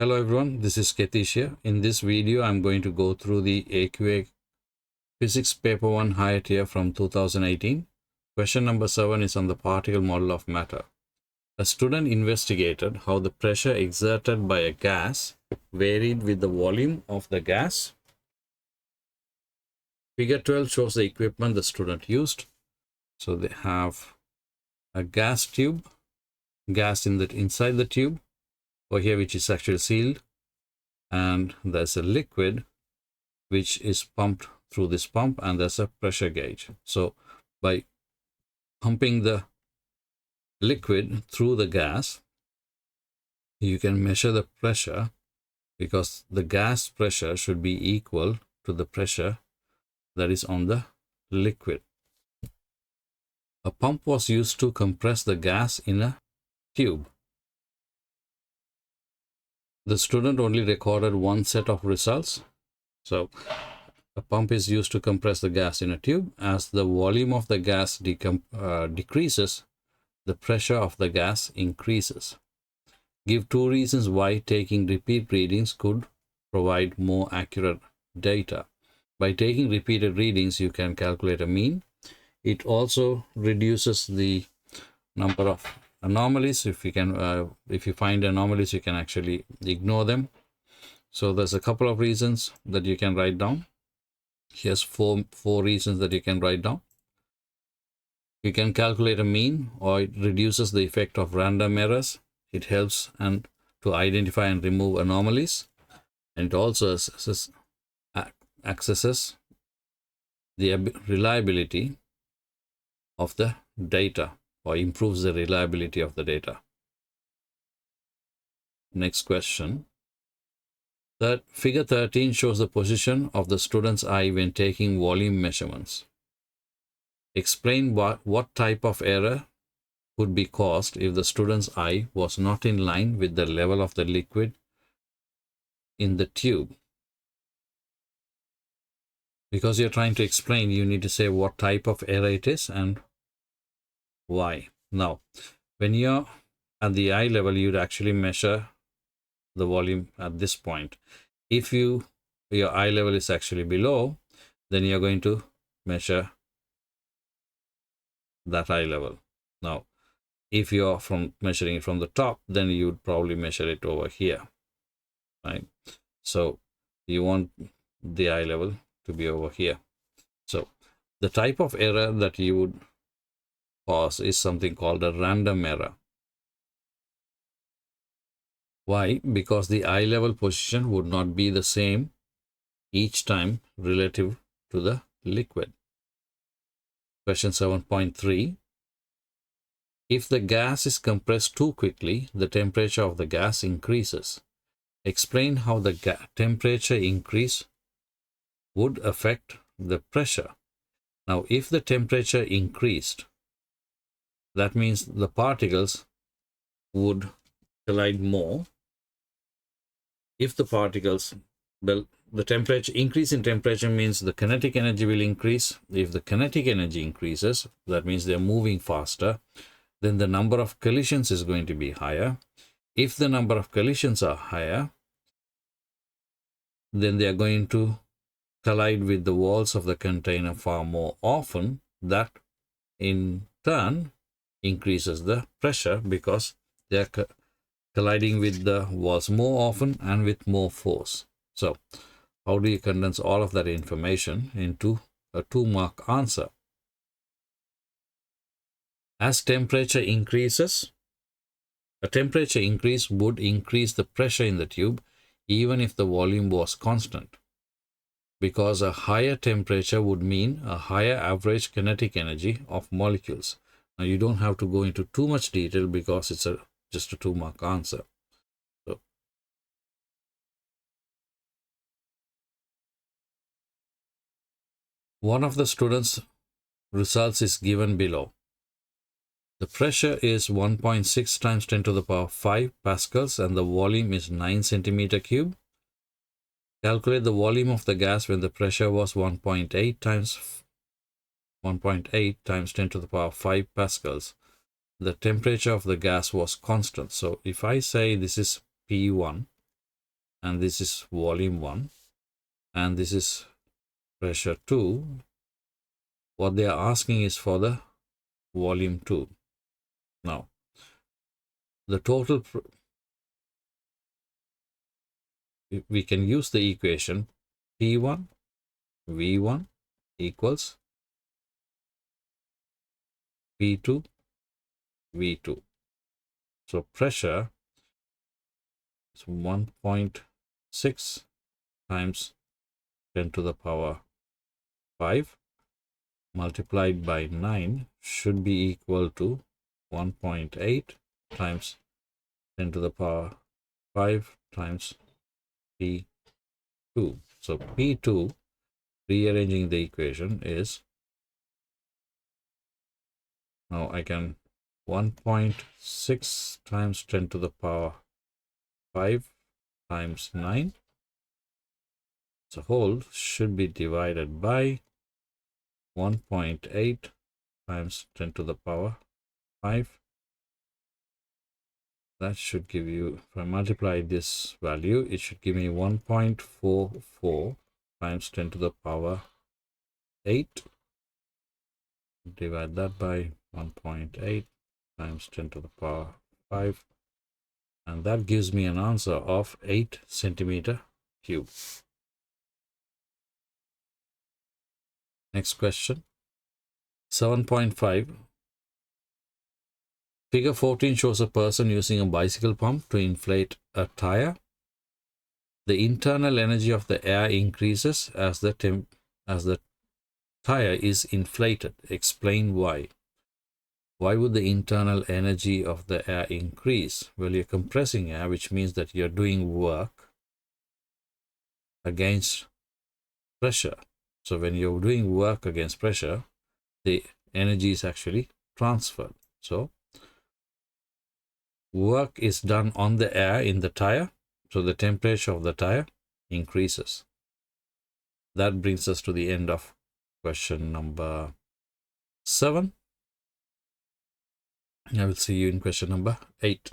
Hello everyone, this is Ketish here. In this video, I'm going to go through the AQA Physics Paper 1 higher tier from 2018. Question number 7 is on the particle model of matter. A student investigated how the pressure exerted by a gas varied with the volume of the gas. Figure 12 shows the equipment the student used. So they have a gas tube, gas inside the tube over here, which is actually sealed, and there's a liquid which is pumped through this pump, and there's a pressure gauge. So by pumping the liquid through the gas, you can measure the pressure, because the gas pressure should be equal to the pressure that is on the liquid. A pump was used to compress the gas in a tube. The student only recorded one set of results. So a pump is used to compress the gas in a tube. As the volume of the gas decreases, the pressure of the gas increases. Give 2 reasons why taking repeat readings could provide more accurate data. By taking repeated readings, you can calculate a mean. It also reduces the number of anomalies. If you find anomalies, you can actually ignore them. So there's a couple of reasons that you can write down. Here's four reasons that you can write down. You can calculate a mean, or it reduces the effect of random errors. It helps to identify and remove anomalies, and it also accesses the reliability of the data, or improves the reliability of the data. Next question. Figure 13 shows the position of the student's eye when taking volume measurements. Explain what type of error could be caused if the student's eye was not in line with the level of the liquid in the tube. Because you're trying to explain, you need to say what type of error it is and why. Now, when you're at the eye level, you'd actually measure the volume at this point. If your eye level is actually below, then you're going to measure that eye level. Now, if you're measuring it from the top, then you would probably measure it over here, right? So you want the eye level to be over here. So the type of error that you would cause is something called a random error. Why? Because the eye level position would not be the same each time relative to the liquid. Question 7.3. If the gas is compressed too quickly, the temperature of the gas increases. Explain how the temperature increase would affect the pressure. Now, if the temperature increased, that means the particles would collide more. If the particles, well, the temperature increase in temperature means the kinetic energy will increase. If the kinetic energy increases, that means they're moving faster, then the number of collisions is going to be higher. If the number of collisions are higher, then they are going to collide with the walls of the container far more often. That in turn increases the pressure, because they are colliding with the walls more often and with more force. So how do you condense all of that information into a 2-mark answer? As temperature increases, a temperature increase would increase the pressure in the tube even if the volume was constant, because a higher temperature would mean a higher average kinetic energy of molecules. Now you don't have to go into too much detail because it's just a 2-mark answer. So one of the students' results is given below. The pressure is 1.6 times 10 to the power 5 pascals and the volume is 9 centimeter cube. Calculate the volume of the gas when the pressure was 1.8 times 10 to the power 5 pascals. The temperature of the gas was constant. So if I say this is P1 and this is volume 1, and this is pressure 2. What they are asking is for the volume 2. Now, the total, we can use the equation P1 V1 equals P2 V2. So pressure is 1.6 times 10 to the power 5 multiplied by 9 should be equal to 1.8 times 10 to the power 5 times P2. So P2, rearranging the equation, is, now I can 1.6 times 10 to the power 5 times 9. So whole should be divided by 1.8 times 10 to the power 5. That should give you, if I multiply this value, it should give me 1.44 times 10 to the power 8. Divide that by 1.8 times 10 to the power 5. And that gives me an answer of 8 centimeter cube. Next question. 7.5. Figure 14 shows a person using a bicycle pump to inflate a tire. The internal energy of the air increases as the tire is inflated. Explain why. Why would the internal energy of the air increase? Well, you're compressing air, which means that you're doing work against pressure. So when you're doing work against pressure, the energy is actually transferred. So work is done on the air in the tire, so the temperature of the tire increases. That brings us to the end of question number 7. I will see you in question number 8.